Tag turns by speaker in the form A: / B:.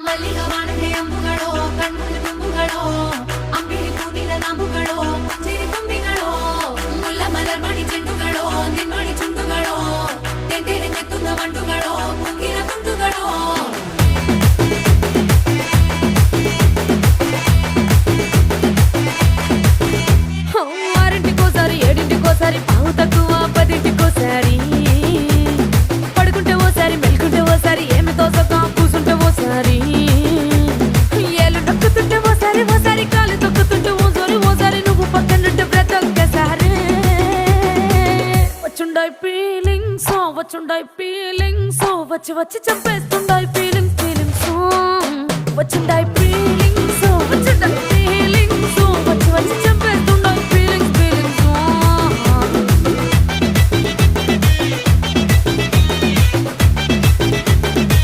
A: ಮಲ್ಲಿಗ ವಾಣದೆ ಅಂಬುಗಳೋ ಕಣ್ಮುಂದು ತುಂಬುಗಳೋ ಅಂಬಿಳಿ ಹೂವಿನ ನಾಂಬುಗಳೋ ಮುಂಚಿರಿ ಕೊಂಬಿಗಳೋ ಮುಲ್ಲ ಮಲರ್ ಮಣಿ ಚೆಂಡುಗಳೋ ನಿನ್ನೊಳಿ ಚುಂಡುಗಳೋ ತೆಂಟೆರೆ ನೆತ್ತುന്ന ಮಂಡುಗಳೋ ಮುಂಗಿನ ಕುಂಟುಗಳೋ ఆరింటికోసారి ఏడింటికోసారి పావు తక్కువ పదింటికోసారి పడుకుంటే ఓసారి మెలుకుంటే ఓసారి ఏమి తోసగా కూసుంటే ఓసారి ఏళ్ళు నొక్కుతుంటే ఓసారి ఓసారి కాలు తొక్కుతుంటే ఓసారి నువ్వు పక్కనుంటే బ్రతొక్కసారి వచ్చుండాయి ఫీలింగ్స్ వచ్చి వచ్చి చంపేస్తుండాయి ఫీలింగ్స్ వచ్చిండాయి